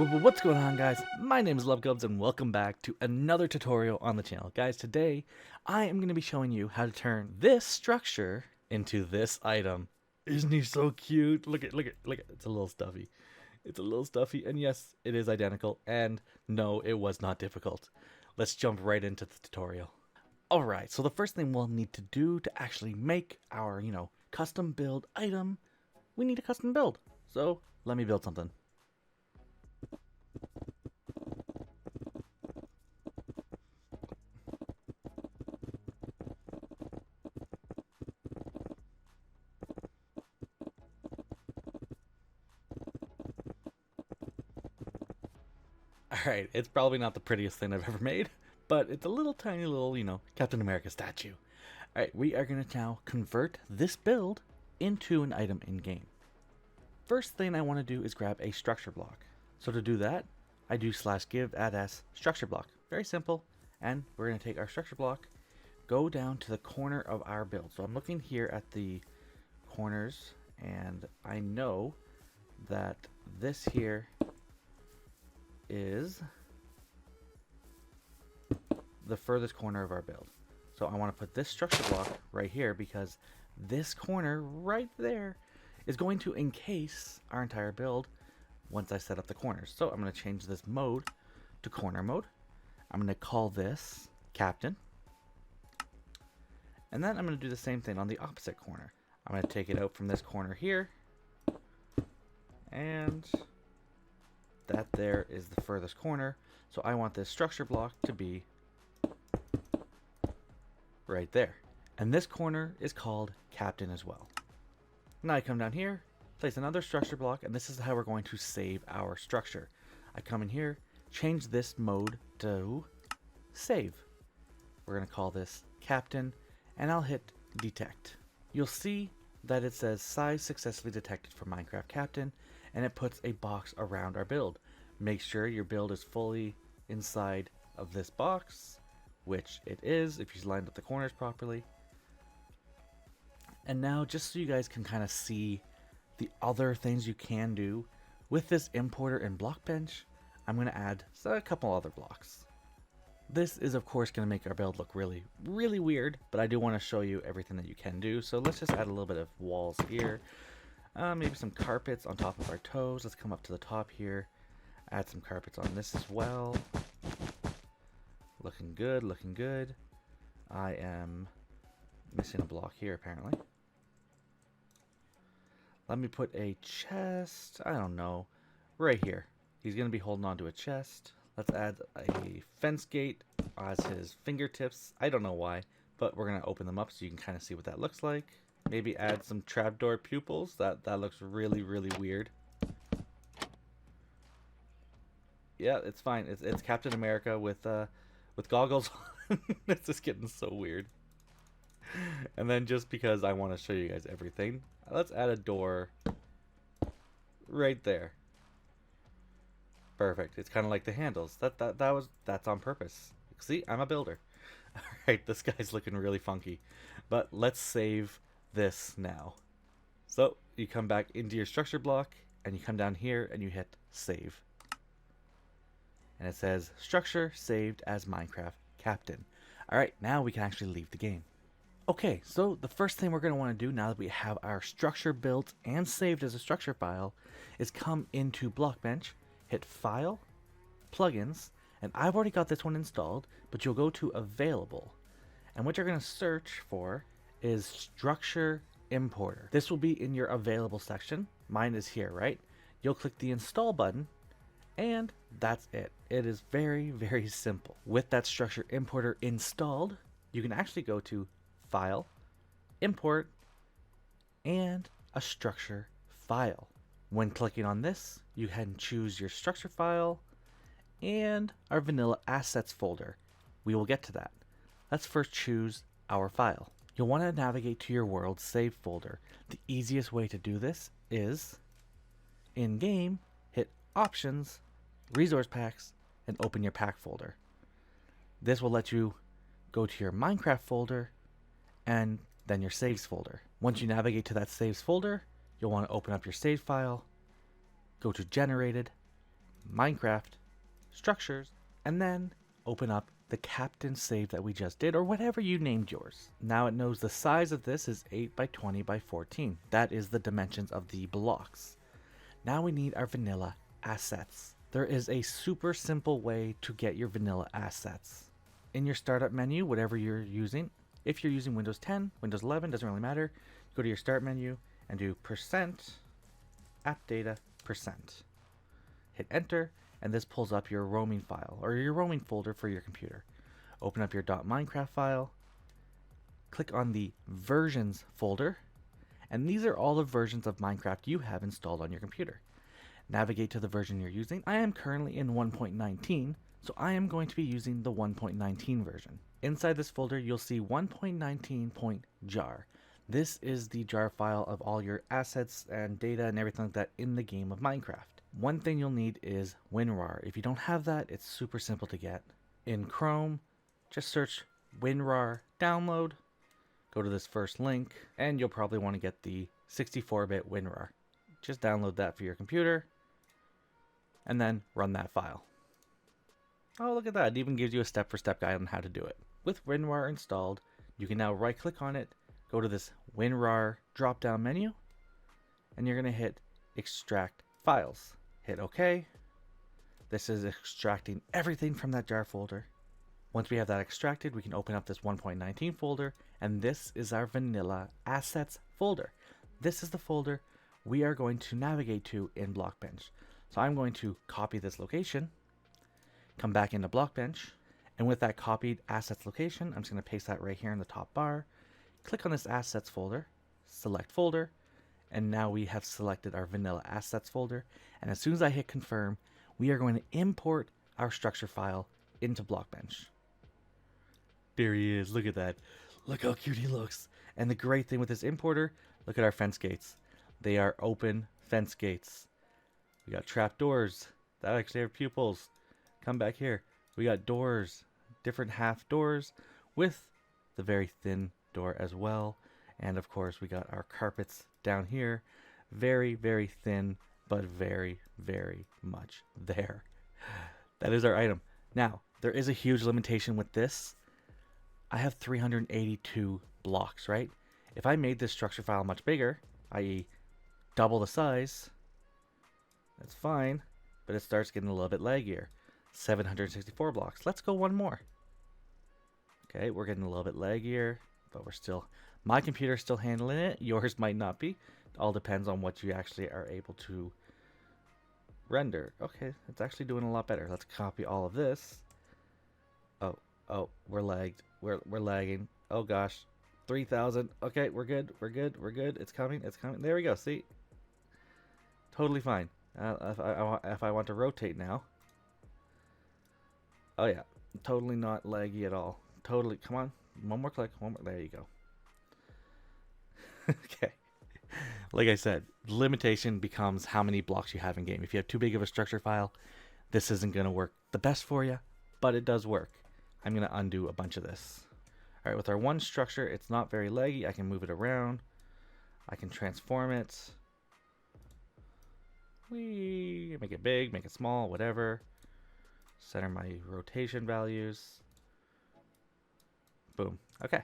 What's going on, guys? My name is Lubcubs and welcome back to another tutorial on the channel. Guys, today I am going to be showing you how to turn this structure into this item. Isn't he so cute? Look at. It's a little stuffy. It's a little stuffy, and yes, it is identical, and no, it was not difficult. Let's jump right into the tutorial. Alright, so the first thing we'll need to do to actually make our, custom build item, we need a custom build. So, let me build something. Alright, it's probably not the prettiest thing I've ever made, but it's a little tiny little, Captain America statue. Alright, we are going to now convert this build into an item in-game. First thing I want to do is grab a structure block. So to do that, I do /give add s structure block. Very simple, and we're going to take our structure block, go down to the corner of our build. So I'm looking here at the corners, and I know that this here is the furthest corner of our build. So I want to put this structure block right here because this corner right there is going to encase our entire build once I set up the corners. So I'm going to change this mode to corner mode. I'm going to call this Captain. And then I'm going to do the same thing on the opposite corner. I'm going to take it out from this corner here, and that there is the furthest corner. So I want this structure block to be right there. And this corner is called Captain as well. Now I come down here, place another structure block, and this is how we're going to save our structure. I come in here, change this mode to save. We're going to call this Captain, and I'll hit detect. You'll see that it says size successfully detected for Minecraft Captain, and it puts a box around our build. Make sure your build is fully inside of this box, which it is if you lined up the corners properly. And now, just so you guys can kind of see the other things you can do with this importer in Blockbench, I'm going to add a couple other blocks. This is of course going to make our build look really, really weird, but I do want to show you everything that you can do. So let's just add a little bit of walls here. Maybe some carpets on top of our toes. Let's come up to the top here. Add some carpets on this as well. Looking good, looking good. I am missing a block here apparently. Let me put a chest, I don't know, right here. He's going to be holding on to a chest. Let's add a fence gate as his fingertips. I don't know why, but we're going to open them up so you can kind of see what that looks like. Maybe add some trapdoor pupils. That looks really, really weird. Yeah, it's fine. It's Captain America with goggles on. It's just getting so weird. And then just because I want to show you guys everything, let's add a door right there. Perfect. It's kind of like the handles. That's on purpose. See, I'm a builder. All right, this guy's looking really funky, but let's save this now. So you come back into your structure block and you come down here and you hit save. And it says structure saved as Minecraft Captain. Alright, now we can actually leave the game. Okay, so the first thing we're going to want to do now that we have our structure built and saved as a structure file is come into Blockbench, hit File, Plugins, and I've already got this one installed, but you'll go to Available. And what you're going to search for is Structure Importer. This will be in your Available section. Mine is here, right? You'll click the Install button, and that's it. It is very, very simple. With that structure importer installed, you can actually go to File, Import, and a structure file. When clicking on this, you can choose your structure file and our vanilla assets folder. We will get to that. Let's first choose our file. You'll want to navigate to your world save folder. The easiest way to do this is in game, hit Options, Resource Packs, and open your pack folder. This will let you go to your Minecraft folder and then your saves folder. Once you navigate to that saves folder, you'll want to open up your save file, go to generated, Minecraft, Structures, and then open up the captain save that we just did, or whatever you named yours. Now it knows the size of this is 8 by 20 by 14. That is the dimensions of the blocks. Now we need our vanilla assets. There is a super simple way to get your vanilla assets. In your startup menu, whatever you're using, if you're using Windows 10, Windows 11, doesn't really matter, go to your start menu and do %appdata %. Hit enter, and this pulls up your roaming file, or your roaming folder for your computer. Open up your .minecraft file, click on the versions folder, and these are all the versions of Minecraft you have installed on your computer. Navigate to the version you're using. I am currently in 1.19, so I am going to be using the 1.19 version. Inside this folder, you'll see 1.19.jar. This is the jar file of all your assets and data and everything like that in the game of Minecraft. One thing you'll need is WinRAR. If you don't have that, it's super simple to get. In Chrome, just search WinRAR download, go to this first link, and you'll probably want to get the 64-bit WinRAR. Just download that for your computer, and then run that file. Oh, look at that. It even gives you a step-for-step guide on how to do it. With WinRAR installed, you can now right-click on it, go to this WinRAR drop-down menu, and you're going to hit Extract Files. Hit OK. This is extracting everything from that jar folder. Once we have that extracted, we can open up this 1.19 folder, and this is our vanilla assets folder. This is the folder we are going to navigate to in Blockbench. So I'm going to copy this location, come back into Blockbench, and with that copied assets location, I'm just going to paste that right here in the top bar. Click on this assets folder, select folder, and now we have selected our vanilla assets folder. And as soon as I hit confirm, we are going to import our structure file into Blockbench. There he is. Look at that. Look how cute he looks. And the great thing with this importer, look at our fence gates. They are open fence gates. We got trap doors that actually have pupils. Come back here. We got doors, different half doors with the very thin door as well. And of course, we got our carpets down here. Very, very thin, but very, very much there. That is our item. Now, there is a huge limitation with this. I have 382 blocks, right? If I made this structure file much bigger, i.e. double the size, that's fine, but it starts getting a little bit laggier. 764 blocks. Let's go one more. Okay, we're getting a little bit laggier, but we're still... My computer's still handling it. Yours might not be. It all depends on what you actually are able to render. Okay, it's actually doing a lot better. Let's copy all of this. Oh, we're lagged. We're lagging. Oh gosh. 3,000. Okay, we're good. We're good. We're good. It's coming. It's coming. There we go. See? Totally fine. If I want to rotate now. Oh yeah. Totally not laggy at all. Totally. Come on. One more click. One more. There you go. Okay. Like I said, limitation becomes how many blocks you have in game. If you have too big of a structure file, this isn't going to work the best for you, but it does work. I'm going to undo a bunch of this. All right, with our one structure, it's not very laggy. I can move it around. I can transform it. Make it big, make it small, whatever. Center my rotation values. Boom. Okay.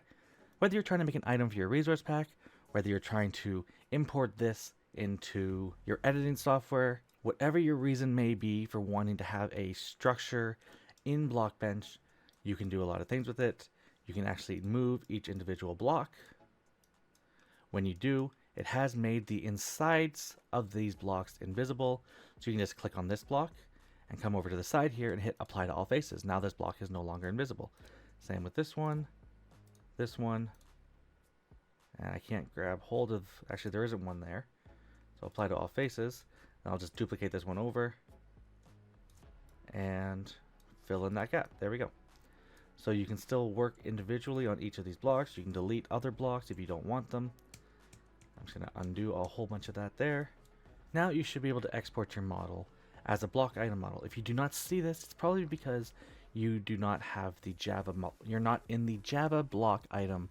Whether you're trying to make an item for your resource pack, whether you're trying to import this into your editing software, whatever your reason may be for wanting to have a structure in Blockbench, you can do a lot of things with it. You can actually move each individual block. When you do, it has made the insides of these blocks invisible. So you can just click on this block and come over to the side here and hit apply to all faces. Now this block is no longer invisible. Same with this one. And I can't grab hold of, actually there isn't one there. So apply to all faces. And I'll just duplicate this one over and fill in that gap. There we go. So you can still work individually on each of these blocks. You can delete other blocks if you don't want them. I'm just going to undo a whole bunch of that there. Now you should be able to export your model as a block item model. If you do not see this, it's probably because you do not have the Java model. You're not in the Java block item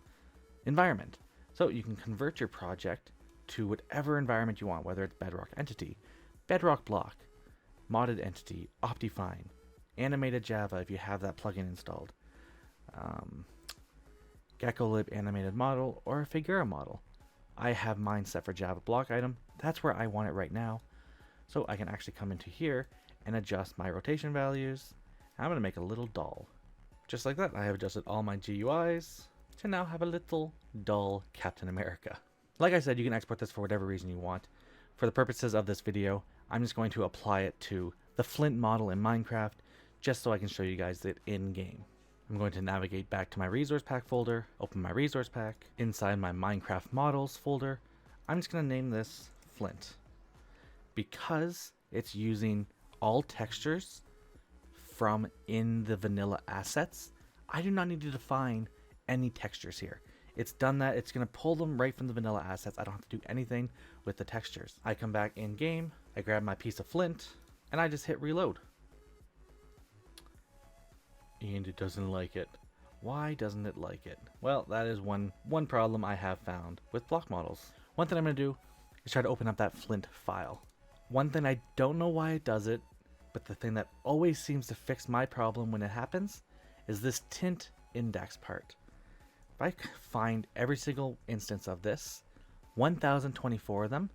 environment. So you can convert your project to whatever environment you want, whether it's Bedrock Entity, Bedrock Block, modded entity, Optifine, animated Java if you have that plugin installed, GeckoLib animated model, or a Figura model. I have mine set for Java block item. That's where I want it right now. So I can actually come into here and adjust my rotation values. I'm going to make a little doll. Just like that, I have adjusted all my GUIs to now have a little doll Captain America. Like I said, you can export this for whatever reason you want. For the purposes of this video, I'm just going to apply it to the Flint model in Minecraft, just so I can show you guys it in-game. I'm going to navigate back to my resource pack folder, open my resource pack. Inside my Minecraft models folder, I'm just going to name this Flint. Because it's using all textures from in the vanilla assets, I do not need to define any textures here. It's done that. It's going to pull them right from the vanilla assets. I don't have to do anything with the textures. I come back in game, I grab my piece of flint, and I just hit reload. And it doesn't like it. Why doesn't it like it? Well, that is one problem I have found with block models. One thing I'm going to do is try to open up that flint file. One thing I don't know why it does it, but the thing that always seems to fix my problem when it happens is this tint index part. If I find every single instance of this, 1024 of them,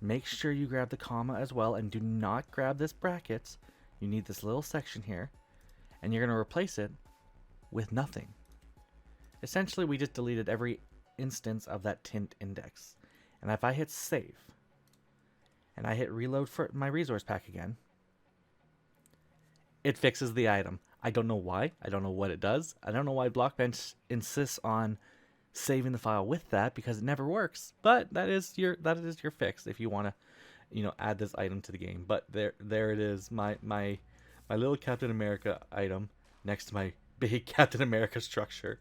make sure you grab the comma as well, and do not grab this brackets. You need this little section here, and you're going to replace it with nothing. Essentially, we just deleted every instance of that tint index. And if I hit save, and I hit reload for my resource pack again, it fixes the item. I don't know why. I don't know what it does. I don't know why Blockbench insists on saving the file with that, because it never works. But that is your fix if you want to, add this item to the game. But there it is, my little Captain America item next to my big Captain America structure.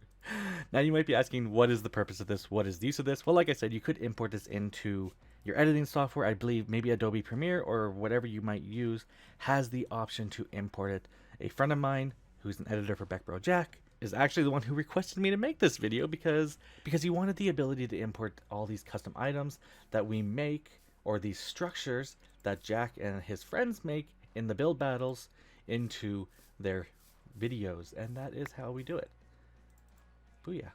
Now you might be asking, what is the purpose of this? What is the use of this? Well, like I said, you could import this into your editing software. I believe maybe Adobe Premiere or whatever you might use has the option to import it. A friend of mine who's an editor for Beckbro Jack is actually the one who requested me to make this video because he wanted the ability to import all these custom items that we make, or these structures that Jack and his friends make in the build battles, into their videos, and that is how we do it. Booyah.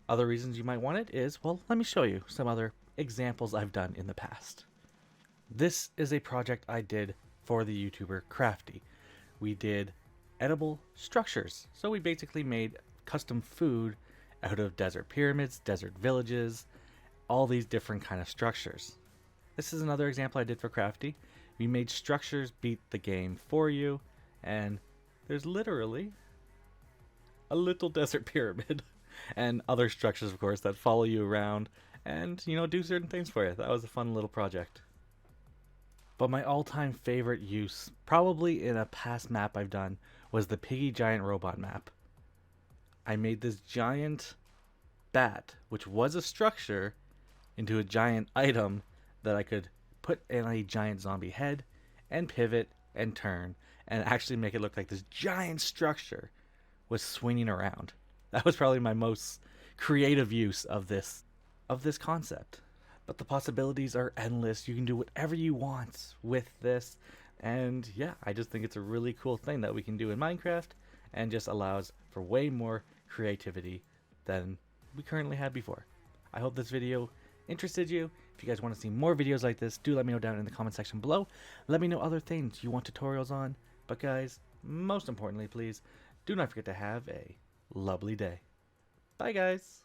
Other reasons you might want it is, well, let me show you some other examples I've done in the past. This is a project I did for the YouTuber Crafty. We did edible structures. So we basically made custom food out of desert pyramids, desert villages, all these different kind of structures. This is another example I did for Crafty. We made structures beat the game for you, and there's literally a little desert pyramid and other structures, of course, that follow you around and, do certain things for you. That was a fun little project. But my all-time favorite use, probably in a past map I've done, was the Piggy Giant Robot map. I made this giant bat, which was a structure, into a giant item that I could put in a giant zombie head and pivot and turn and actually make it look like this giant structure was swinging around. That was probably my most creative use of this concept. But the possibilities are endless. You can do whatever you want with this. And yeah, I just think it's a really cool thing that we can do in Minecraft, and just allows for way more creativity than we currently had before. I hope this video interested you. If you guys want to see more videos like this, do let me know down in the comment section below. Let me know other things you want tutorials on. But guys, most importantly, please do not forget to have a lovely day. Bye, guys.